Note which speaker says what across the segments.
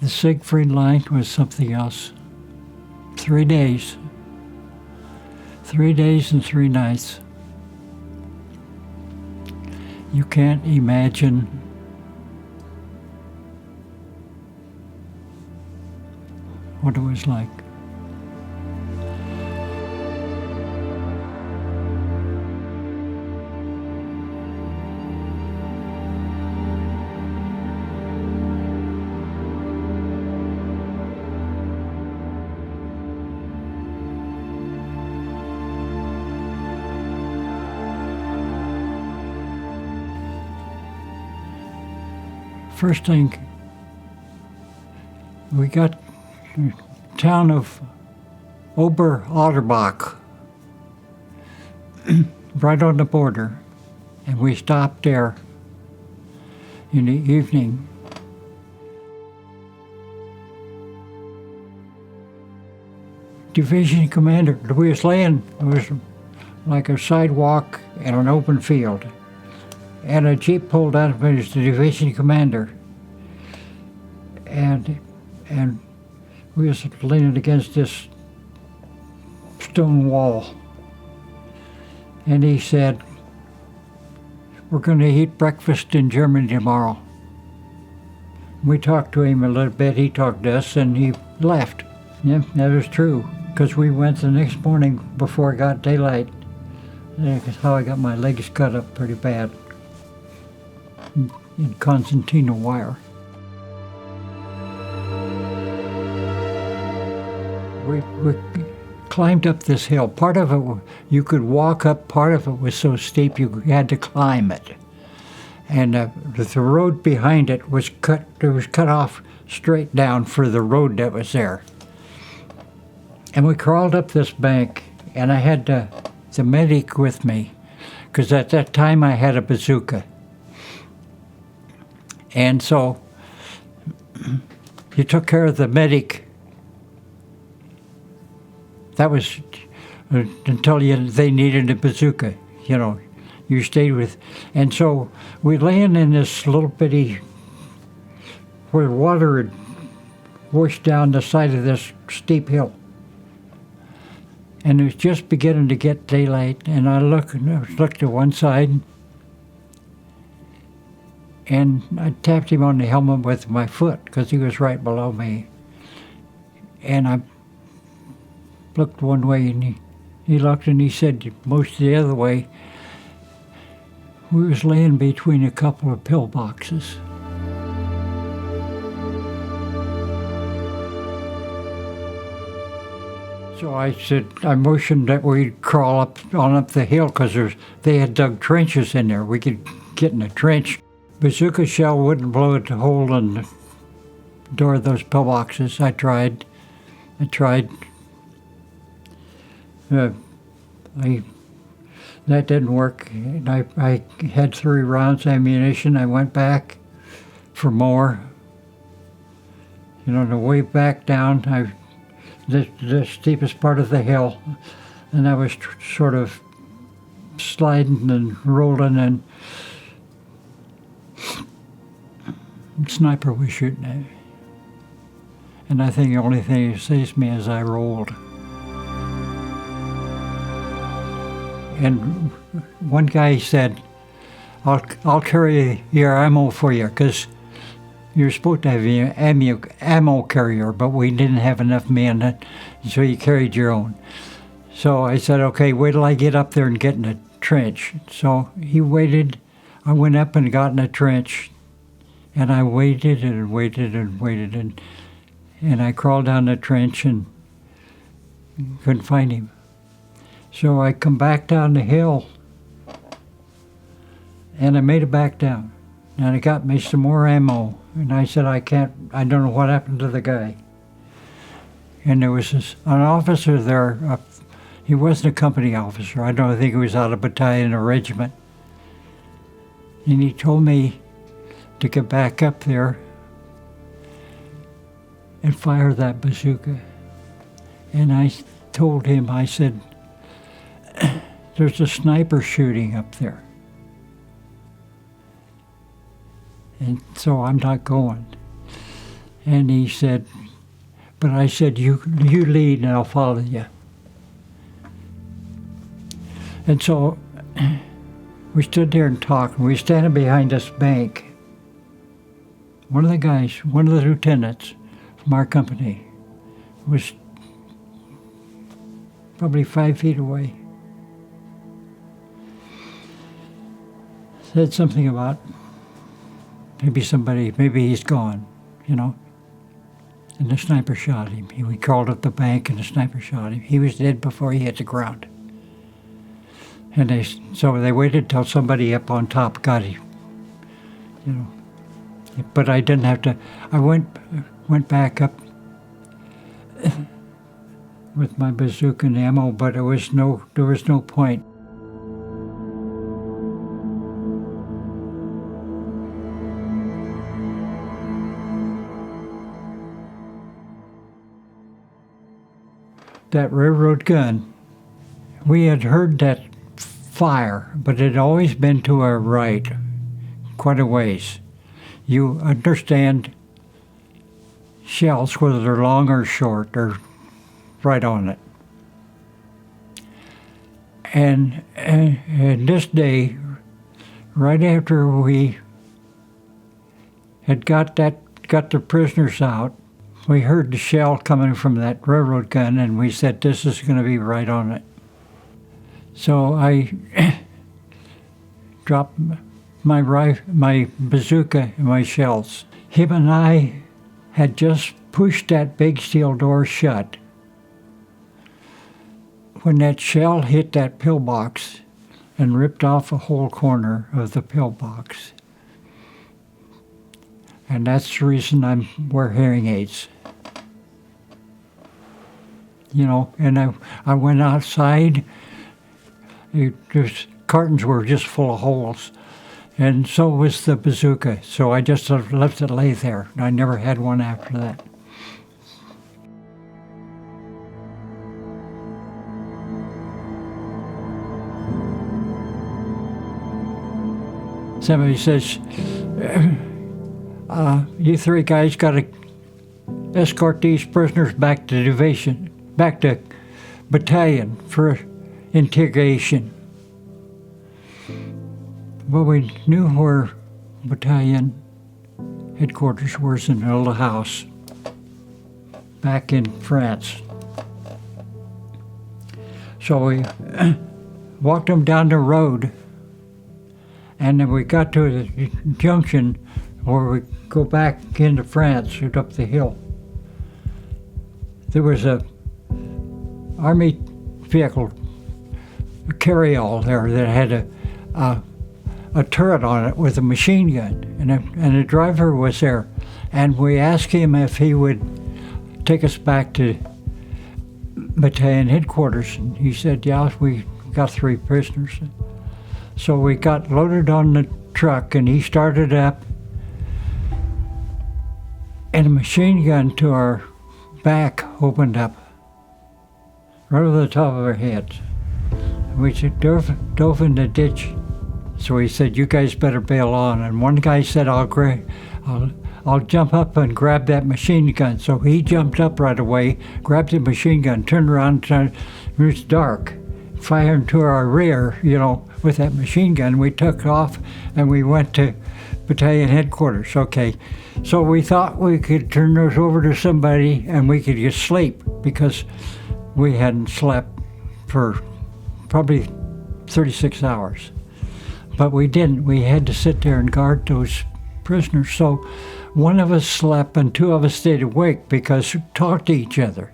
Speaker 1: The Siegfried Line was something else. 3 days. 3 days and 3 nights. You can't imagine what it was like. First thing, we got the town of Oberotterbach, right on the border, and we stopped there in the evening. Division commander, we was laying, it was like a sidewalk and an open field. And a jeep pulled out of it as the division commander. And we was leaning against this stone wall. And he said, "We're going to eat breakfast in Germany tomorrow." We talked to him a little bit, he talked to us, and he left. Yeah, that was true, because we went the next morning before it got daylight. That's how I got my legs cut up pretty bad. In concertina wire. We climbed up this hill. Part of it you could walk up, part of it was so steep you had to climb it. And the road behind it was cut off straight down for the road that was there. And we crawled up this bank, and I had the medic with me, because at that time I had a bazooka. And so he took care of the medic. That was until they needed a bazooka, you know, you stayed with. And so we laying in this little bitty, where water had washed down the side of this steep hill. And it was just beginning to get daylight, and I looked to one side, and I tapped him on the helmet with my foot, because he was right below me. And I looked one way, and he looked, and he said, most the other way. We was laying between a couple of pillboxes. So I motioned that we'd crawl up the hill, because they had dug trenches in there. We could get in a trench. Bazooka shell wouldn't blow a hole in the door of those pillboxes. I tried. That didn't work. And I had 3 rounds of ammunition. I went back for more. You know, the way back down, the steepest part of the hill, and I was sort of sliding and rolling, and sniper was shooting at me. And I think the only thing that saved me is I rolled. And one guy said, I'll carry your ammo for you, because you're supposed to have an ammo carrier, but we didn't have enough men, so you carried your own. So I said, okay, wait till I get up there and get in a trench. So he waited. I went up and got in a trench, and I waited and waited and waited, and I crawled down the trench and couldn't find him. So I come back down the hill, and I made it back down. And it got me some more ammo. And I said, I don't know what happened to the guy. And there was an officer there. He wasn't a company officer. I don't think he was out of battalion or regiment. And he told me to get back up there and fire that bazooka. And I told him, I said, there's a sniper shooting up there. And so I'm not going. And he said, but I said, you lead and I'll follow you. And so we stood there and talked. We were standing behind this bank. One of the guys, one of the lieutenants from our company, was probably 5 feet away. Said something about maybe he's gone, you know. And the sniper shot him. We crawled up the bank and the sniper shot him. He was dead before he hit the ground. And so they waited till somebody up on top got him, you know. But I didn't have to. I went back up with my bazooka and ammo, but there was no point. That railroad gun, we had heard that fire, but it had always been to our right, quite a ways. You understand shells, whether they're long or short, are right on it. And this day, right after we had got the prisoners out, we heard the shell coming from that railroad gun, and we said, this is going to be right on it. So I dropped my bazooka and my shells. Him and I had just pushed that big steel door shut when that shell hit that pillbox and ripped off a whole corner of the pillbox. And that's the reason I wear hearing aids. You know, and I went outside. Cartons were just full of holes. And so was the bazooka. So I just left it lay there. I never had one after that. Somebody says, you three guys got to escort these prisoners back to division, back to battalion for interrogation. Well, we knew where battalion headquarters was in the little house back in France. So we walked them down the road, and then we got to the junction where we go back into France, up the hill. There was a army vehicle, a carry-all there that had a turret on it with a machine gun, and the driver was there. And we asked him if he would take us back to battalion headquarters, and he said, yeah, we got 3 prisoners. So we got loaded on the truck, and he started up, and a machine gun to our back opened up, right over the top of our heads. We dove in the ditch. So he said, you guys better bail on. And one guy said, I'll jump up and grab that machine gun. So he jumped up right away, grabbed the machine gun, turned around, it was dark, firing to our rear, you know, with that machine gun. We took off and we went to battalion headquarters. Okay, so we thought we could turn those over to somebody and we could get sleep, because we hadn't slept for probably 36 hours. But we didn't. We had to sit there and guard those prisoners. So one of us slept and 2 of us stayed awake, because we talked to each other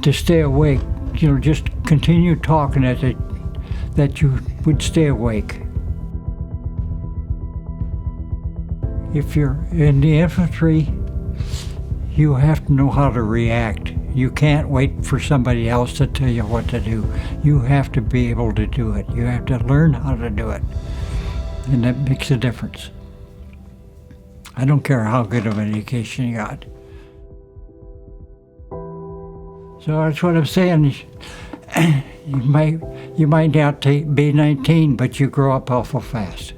Speaker 1: to stay awake. You know, just continue talking that you would stay awake. If you're in the infantry, you have to know how to react. You can't wait for somebody else to tell you what to do. You have to be able to do it. You have to learn how to do it. And that makes a difference. I don't care how good of an education you got. So that's what I'm saying. You might not be 19, but you grow up awful fast.